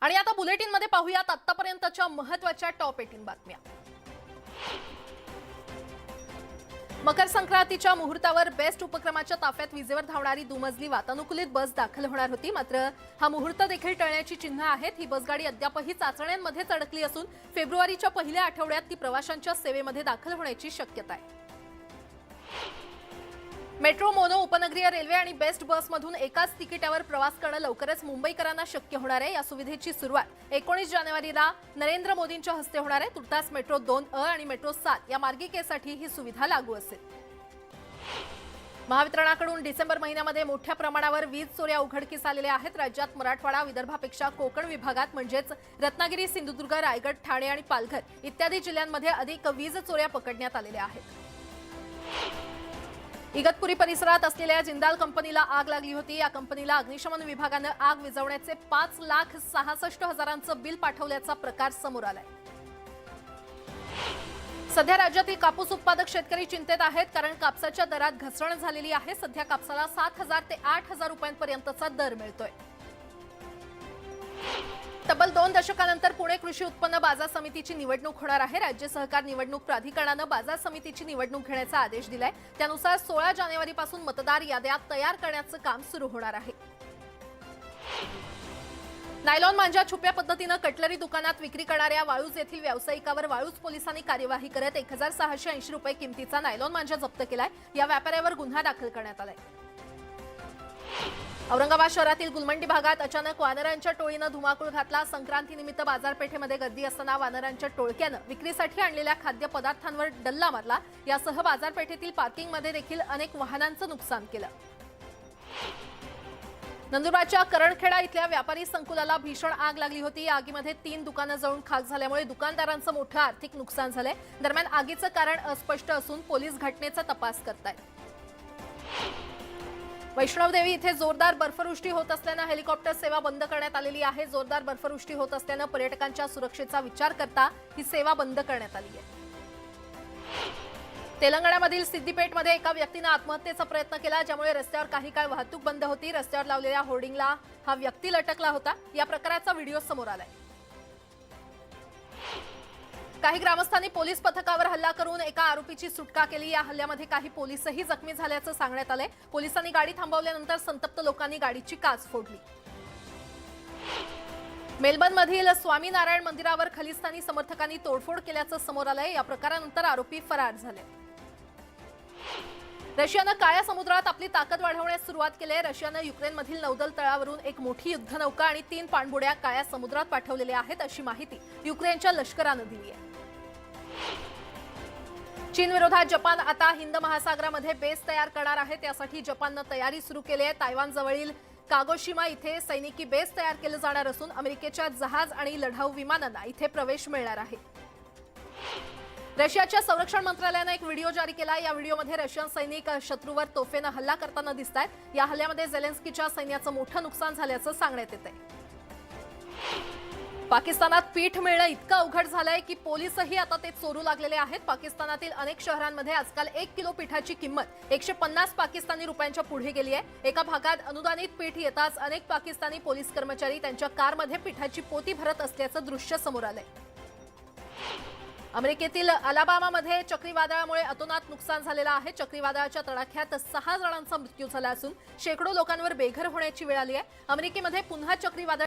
आणि आता बुलेटिनमध्ये पाहूयात आतापर्यंतच्या महत्त्वाच्या टॉप 18 बातम्या। मकर संक्रांतीच्या मुहूर्तावर बेस्ट उपक्रमाच्या ताफ्यात विजेवर धावणारी दुमजली वातानुकूलित बस दाखल होणार होती, मात्र हा मुहूर्त देखील टळण्याची चिन्ह आहेत। ही बसगाडी अद्यापही चाचण्यांमध्येच अडकली असून फेब्रुवारीच्या पहिल्या आठवड्यात ती प्रवाशांच्या सेवेमध्ये दाखल होण्याची शक्यता आहे। मेट्रो, मोनो, उपनगरीय रेल्वे आणि बेस्ट बसमधून एकाच तिकिटावर प्रवास करणं लवकरच मुंबईकरांना शक्य होणार आहे। या सुविधेची सुरुवात 19 जानेवारीला नरेंद्र मोदींच्या हस्ते होणार आहे। तुर्तास मेट्रो 2 आणि मेट्रो 7 या मार्गिकेसाठी ही सुविधा लागू असेल। महावितरणाकडून डिसेंबर महिन्यामध्ये मोठ्या प्रमाणावर वीज चोऱ्या उघडकीस आलेल्या आहेत। राज्यात मराठवाडा, विदर्भापेक्षा कोकण विभागात म्हणजेच रत्नागिरी, सिंधुदुर्ग, रायगड, ठाणे आणि पालघर इत्यादी जिल्ह्यांमध्ये अधिक वीज चोऱ्या पकडण्यात आलेल्या आहेत। इगतपुरी परिसरात असलेल्या जिंदाल कंपनीला आग लागली होती। या कंपनीला अग्निशमन विभागाने आग विझवण्याचे 5,66,000चं बिल पाठवल्याचा प्रकार समोर आलाय। सध्या राज्यातील कापूस उत्पादक शेतकरी चिंतेत आहेत, कारण कापसाच्या दरात घसरण झालेली आहे। सध्या कापसाला 7,000 ते 8,000 रुपयांपर्यंतचा दर मिळतोय। तब्बल 2 दशकानंतर पुणे कृषी उत्पन्न बाजार समितीची निवडणूक होणार आहे। राज्य सहकार निवडणूक प्राधिकरणाने बाजार समितीची निवडणूक घेण्याचा आदेश दिलाय। त्यानुसार 16 जानेवारीपासून मतदार याद्या तयार करण्याचं काम सुरू होणार आहे। नायलॉन मांजा छुप्या पद्धतीने कटलरी दुकानात विक्री करणाऱ्या वाळूज येथील व्यावसायिकावर वाळूज पोलिसांनी कार्यवाही करत 1,680 रुपये किमतीचा नायलॉन मांजा जप्त केलाय। या व्यापाऱ्यावर गुन्हा दाखल करण्यात आलाय। औरंगाबाद शहरातील गुलमंडी भागात अचानक वानरांच्या टोळीने धुमाकूळ घातला। संक्रांतीनिमित्त बाजारपेठेमध्ये गर्दी असताना वानरांच्या टोळक्याने विक्रीसाठी आणलेल्या खाद्यपदार्थांवर डल्ला मारला। यासह बाजारपेठेतील पार्किंगमध्ये देखील अनेक वाहनांचं नुकसान केलं। नंदुरबारच्या करणखेडा इथल्या व्यापारी संकुलाला भीषण आग लागली होती। या आगीमध्ये 3 दुकानं जळून खाक झाल्यामुळे दुकानदारांचं मोठं आर्थिक नुकसान झालंय। दरम्यान आगीचं कारण अस्पष्ट असून पोलीस घटनेचा तपास करतायत। वैष्णवदेवी इथे जोरदार बर्फवृष्टी होत असल्याने हेलिकॉप्टर सेवा बंद करण्यात आलेली आहे। जोरदार बर्फवृष्टी होत असल्याने पर्यटकांच्या सुरक्षेचा विचार करता ही सेवा बंद करण्यात आली आहे। तेलंगणामधील सिद्दीपेटमध्ये एका व्यक्तीने आत्महत्येचा प्रयत्न केला, ज्यामुळे रस्त्यावर काही काळ वाहतूक बंद होती। रस्त्यावर लावलेल्या होर्डिंगला हा व्यक्ती लटकला होता। या प्रकाराचा व्हिडिओ समोर आलाय। काही ग्रामस्थांनी पोलीस पथकावर हल्ला करून एका आरोपीची सुटका केली। या हल्ल्यामध्ये काही पोलीसही जखमी झाल्याचं सांगण्यात आलंय। पोलिसांनी गाडी थांबवल्यानंतर संतप्त लोकांनी गाडीची काच फोडली। मेलबर्नमधील स्वामीनारायण मंदिरावर खलिस्तानी समर्थकांनी तोडफोड केल्याचं समोर आलंय। या प्रकारानंतर आरोपी फरार झाले। रशियानं काळ्या समुद्रात आपली ताकद वाढवण्यास सुरुवात केली आहे। रशियानं युक्रेनमधील नौदल तळावरून एक मोठी युद्धनौका आणि 3 पाणबुड्या काळ्या समुद्रात पाठवलेल्या आहेत, अशी माहिती युक्रेनच्या लष्करानं दिली आहे। चीन विरोधात जपान आता हिंद महासागरामध्ये बेस तयार करणार आहे। त्यासाठी जपाननं तयारी सुरू केली आहे। तायवान जवळील कागोशिमा इथे सैनिकी बेस तयार केले जाणार असून अमेरिकेच्या जहाज आणि लढाऊ विमानांना इथे प्रवेश मिळणार आहे। रशियाच्या संरक्षण मंत्रालयाने एक व्हिडिओ जारी केला। या व्हिडिओमध्ये रशियन सैनिक शत्रूवर तोफेने हल्ला करताना दिसतायत। या हल्ल्यामध्ये झेलेन्स्कीच्या सैन्याचं मोठं नुकसान झाल्याचं सांगण्यात येतंय। पाकिस्तानात पीठ मिळणं इतकं अवघड झालंय की पोलीसही आता ते चोरू लागलेले आहेत। पाकिस्तानातील अनेक शहरांमध्ये आजकाल 1 किलो पिठाची किंमत 150 पाकिस्तानी रुपयांच्या पुढे गेली आहे। एका भागात अनुदानित पीठ येताच अनेक पाकिस्तानी पोलीस कर्मचारी त्यांच्या कारमध्ये पिठाची पोती भरत असल्याचं दृश्य समोर आलंय। अमेरिकेतील अलाबामामध्ये चक्रीवादळामुळे अतोनात नुकसान झालेलं आहे। चक्रीवादळाच्या तडाख्यात 6 जणांचा मृत्यू झाला असून शेकडो लोकांवर बेघर होण्याची वेळ आली आहे। अमेरिकेमध्ये पुन्हा चक्रीवादळ